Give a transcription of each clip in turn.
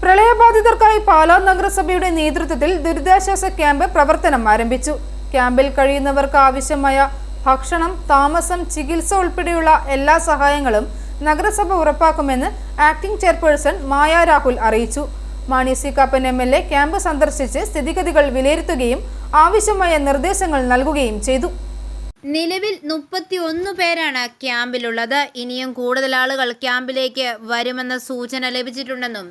പ്രളയബാധിതർക്കായി പാലാ നഗരസഭയുടെ നേതൃത്വത്തിൽ ദുരിതാശ്വാസ ക്യാമ്പ് പ്രവർത്തനം ആരംഭിച്ചു. ക്യാമ്പിൽ കഴിയുന്നവർക്ക് ആവശ്യമായ ഭക്ഷണം, താമസം, ചികിത്സ ഉൾപ്പെടെയുള്ള എല്ലാ സഹായങ്ങളും നഗരസഭ ഉറപ്പാക്കുമെന്ന് ആക്ടിംഗ് ചെയർപേഴ്സൺ മായ രാഹുൽ അറിയിച്ചു. Mani C Kappan MLA camp സന്ദർശിച്ച് സ്ഥിതിഗതികൾ വിലയിരുത്തുകയും ആവശ്യമായ നിർദ്ദേശങ്ങൾ നൽകുകയും ചെയ്തു. നിലവിൽ 31 പേരാണ് ക്യാമ്പിലുള്ളത്. ഇനിയും കൂടുതൽ ആളുകൾ ക്യാമ്പിലേക്ക് വരുമെന്ന സൂചന ലഭിച്ചിട്ടുണ്ടെന്നും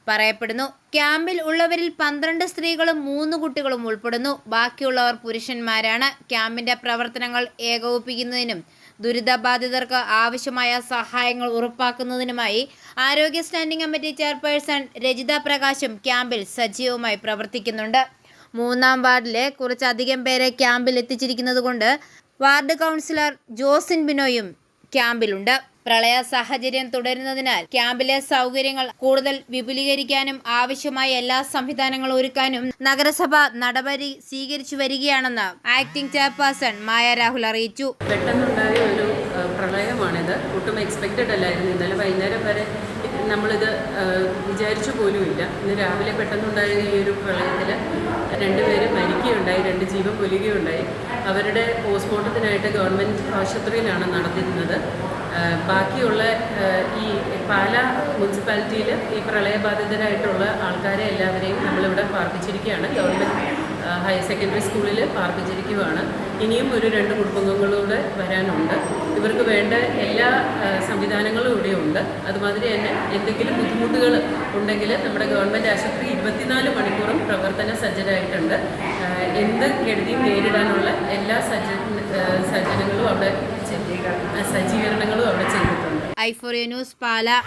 പറയപ്പെടുന്നു. ക്യാമ്പിൽ ഉള്ളവരിൽ 12 സ്ത്രീകളും 3 കുട്ടികളും ഉൾപ്പെടുന്നു. ബാക്കിയുള്ളവർ പുരുഷന്മാരാണ്. ക്യാമ്പിന്റെ പ്രവർത്തനങ്ങൾ ഏകോപിപ്പിക്കുന്നതിനും ദുരിതബാധിതർക്ക് ആവശ്യമായ സഹായങ്ങൾ ഉറപ്പാക്കുന്നതിനുമായി ആരോഗ്യ സ്റ്റാൻഡിംഗ് കമ്മിറ്റി ചെയർപേഴ്സൺ രജിത പ്രകാശും ക്യാമ്പിൽ സജീവമായി പ്രവർത്തിക്കുന്നുണ്ട്. 3-ാം വാർഡിലെ കുറച്ചധികം പേരെ ക്യാമ്പിൽ എത്തിച്ചിരിക്കുന്നതുകൊണ്ട് വാർഡ് കൗൺസിലർ ജോസിൻ ബിനോയും ക്യാമ്പിലുണ്ട്. പ്രളയ സാഹചര്യം തുടരുന്നതിനാൽ ക്യാമ്പിലെ സൗകര്യങ്ങൾ കൂടുതൽ വിപുലീകരിക്കാനും ആവശ്യമായ എല്ലാ സംവിധാനങ്ങളും ഒരുക്കാനും നഗരസഭ നടപടി സ്വീകരിച്ചു വരികയാണെന്ന് ആക്ടിംഗ് ചെയർപേഴ്സൺ മായ രാഹുൽ അറിയിച്ചു. പെട്ടെന്നുണ്ടായ ഒരു പ്രളയമാണിത്. ഒട്ടും എക്സ്പെക്റ്റഡ് അല്ലായിരുന്നു. ഇന്നലെ വൈകുന്നേരം വരെ നമ്മളിത് വിചാരിച്ചു പോലുമില്ല. ഇന്ന് രാവിലെ പെട്ടെന്നുണ്ടായ ഈ ഒരു പ്രളയത്തിൽ 2 പേര് മരിക്കുകയുണ്ടായി, 2 ജീവൻ പൊലിയുകയുണ്ടായി. അവരുടെ പോസ്റ്റ്മോർട്ടത്തിനായിട്ട് ഗവൺമെൻറ് ആശുപത്രിയിലാണ് നടത്തുന്നത്. ബാക്കിയുള്ള ഈ പാലാ മുനിസിപ്പാലിറ്റിയിൽ ഈ പ്രളയബാധിതരായിട്ടുള്ള ആൾക്കാരെ എല്ലാവരെയും നമ്മളിവിടെ പാർപ്പിച്ചിരിക്കുകയാണ്. ഗവൺമെൻറ് ഹയർ സെക്കൻഡറി സ്കൂളിൽ പാർപ്പിച്ചിരിക്കുകയാണ്. ഇനിയും ഒരു 2 കുടുംബങ്ങളൂടെ വരാനുണ്ട്. ഇവർക്ക് വേണ്ട എല്ലാ സംവിധാനങ്ങളും ഇവിടെയുണ്ട്. അതുമാതിരി തന്നെ എന്തെങ്കിലും ബുദ്ധിമുട്ടുകൾ ഉണ്ടെങ്കിൽ നമ്മുടെ ഗവൺമെൻറ് ആശുപത്രി 24 മണിക്കൂറും പ്രവർത്തന സജ്ജരായിട്ടുണ്ട്. എന്ത് കെടുതിയും നേരിടാനുള്ള എല്ലാ സജ്ജീകരണങ്ങളും അവിടെ ചെയ്തിട്ടുണ്ട്. i4u news Pala.